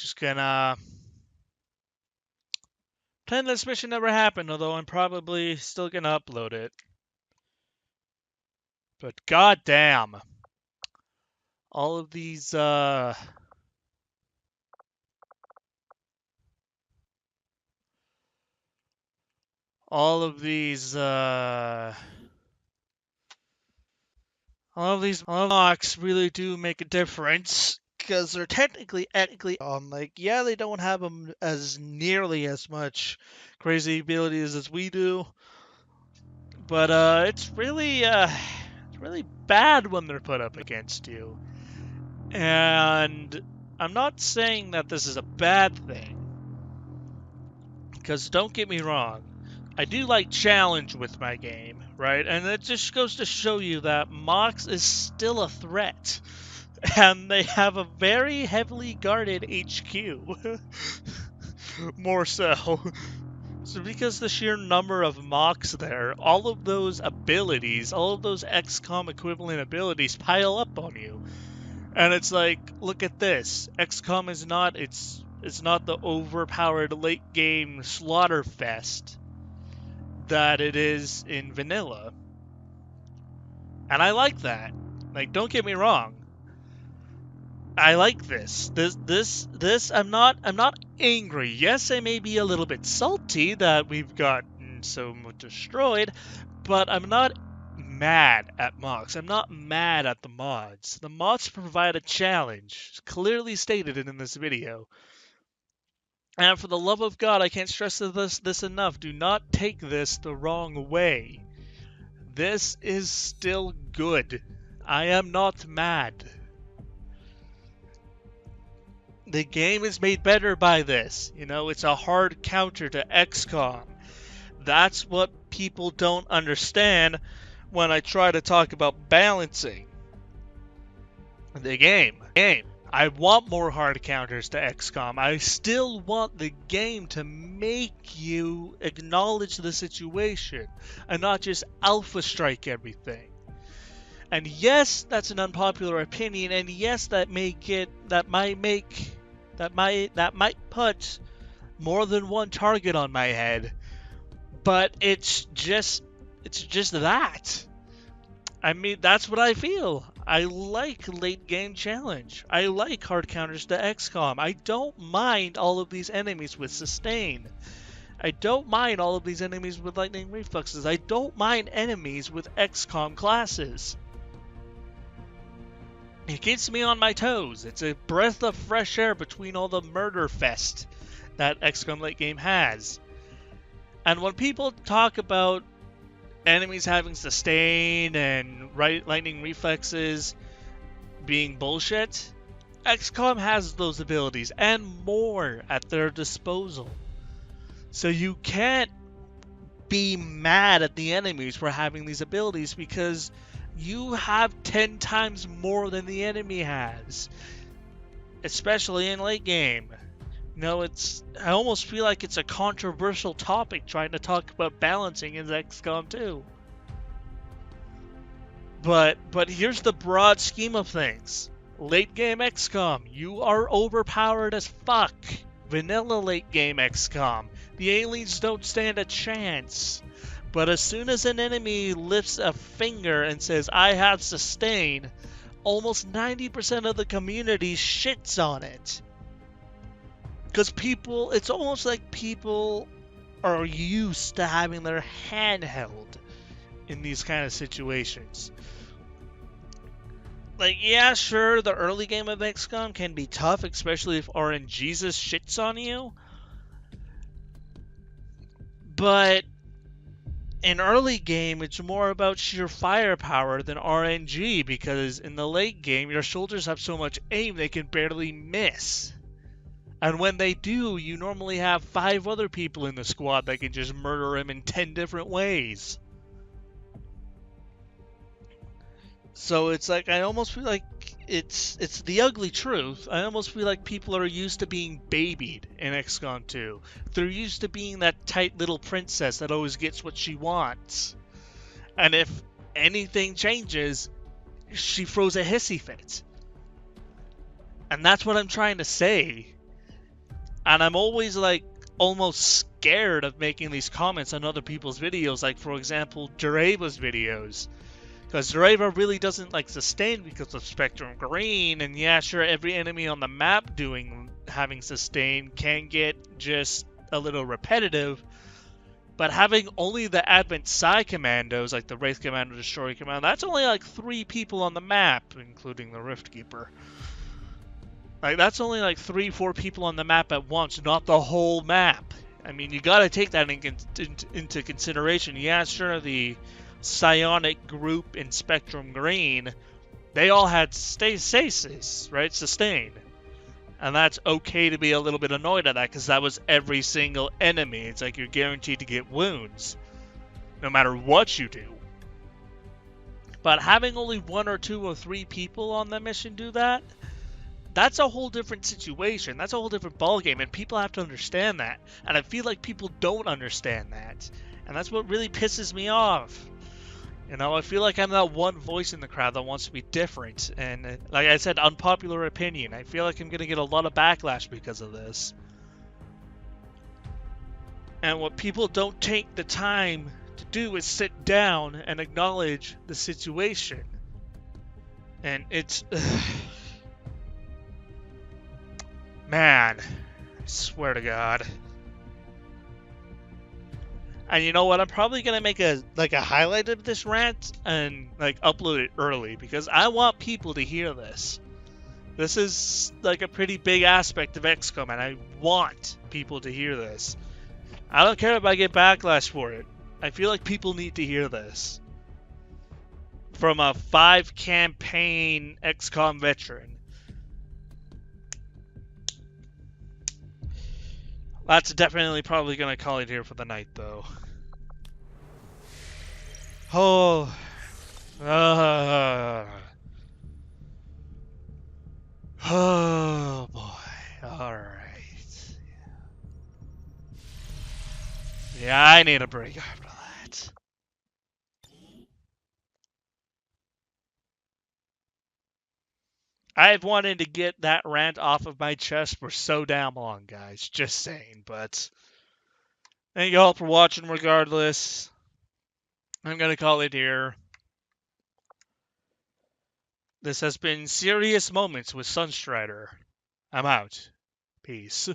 just gonna pretend this mission never happened, although I'm probably still gonna upload it. But goddamn, all of these all of these mocks really do make a difference, because they're technically like, yeah, they don't have them as nearly as much crazy abilities as we do, but it's really bad when they're put up against you. And I'm not saying that this is a bad thing, because don't get me wrong, I do like challenge with my game, right? And it just goes to show you that Mox is still a threat. And they have a very heavily guarded HQ. More so. So because the sheer number of Mox there, all of those abilities, all of those XCOM equivalent abilities pile up on you. And it's like, look at this. XCOM is not, it's not the overpowered late game slaughter fest that it is in vanilla. And I like that. Like, don't get me wrong. I like this. This I'm not angry. Yes, I may be a little bit salty that we've gotten so much destroyed, but I'm not mad at Mox. I'm not mad at the mods. The mods provide a challenge, clearly stated in this video. And for the love of God, I can't stress this enough. Do not take this the wrong way. This is still good. I am not mad. The game is made better by this. You know, it's a hard counter to XCOM. That's what people don't understand when I try to talk about balancing the game. I want more hard counters to XCOM. I still want the game to make you acknowledge the situation and not just alpha strike everything. And yes, that's an unpopular opinion, and yes, that might put more than one target on my head. But it's just that. I mean, that's what I feel. I like late game challenge. I like hard counters to XCOM. I don't mind all of these enemies with sustain. I don't mind all of these enemies with lightning reflexes. I don't mind enemies with XCOM classes. It keeps me on my toes. It's a breath of fresh air between all the murder fest that XCOM late game has. And when people talk about enemies having sustain and lightning reflexes being bullshit, XCOM has those abilities and more at their disposal. So you can't be mad at the enemies for having these abilities, because you have 10 times more than the enemy has, especially in late game. You know, I almost feel like it's a controversial topic trying to talk about balancing in XCOM 2. But here's the broad scheme of things. Late game XCOM, you are overpowered as fuck. Vanilla late game XCOM, the aliens don't stand a chance. But as soon as an enemy lifts a finger and says, I have sustain, almost 90% of the community shits on it. Because it's almost like people are used to having their hand held in these kind of situations. Like, yeah, sure, the early game of XCOM can be tough, especially if RNGesus shits on you. But in early game, it's more about sheer firepower than RNG, because in the late game, your soldiers have so much aim they can barely miss. And when they do, you normally have 5 other people in the squad that can just murder him in 10 different ways. So it's like, I almost feel like it's the ugly truth. I almost feel like people are used to being babied in XCOM 2. They're used to being that tight little princess that always gets what she wants. And if anything changes, she throws a hissy fit. And that's what I'm trying to say. And I'm always like almost scared of making these comments on other people's videos, like for example Dureva's videos. Because Dureva really doesn't like sustain because of Spectrum Green, and yeah, sure, every enemy on the map having sustain can get just a little repetitive, but having only the Advent Psi commandos, like the Wraith Commando, Destroyer Commando, that's only like 3 people on the map, including the Rift Keeper. Like, that's only like 3-4 people on the map at once, not the whole map. I mean, you gotta take that into consideration. Yeah, sure, the Psionic group in Spectrum Green, they all had stasis, right? Sustain. And that's okay to be a little bit annoyed at that, because that was every single enemy. It's like you're guaranteed to get wounds, no matter what you do. But having only 1 or 2 or 3 people on the mission do that, that's a whole different situation. That's a whole different ballgame, and people have to understand that. And I feel like people don't understand that. And that's what really pisses me off. You know, I feel like I'm that one voice in the crowd that wants to be different. And like I said, unpopular opinion. I feel like I'm going to get a lot of backlash because of this. And what people don't take the time to do is sit down and acknowledge the situation. And it's... Man, I swear to God. And you know what? I'm probably gonna make a highlight of this rant and like upload it early, because I want people to hear this. This is like a pretty big aspect of XCOM, and I want people to hear this. I don't care if I get backlash for it. I feel like people need to hear this. From a 5-campaign XCOM veteran. That's definitely probably going to call it here for the night, though. Oh. Oh, boy. Alright. Yeah, I need a break after that. I've wanted to get that rant off of my chest for so damn long, guys. Just saying, but thank you all for watching regardless. I'm going to call it here. This has been Serious Moments with Sunstrider. I'm out. Peace.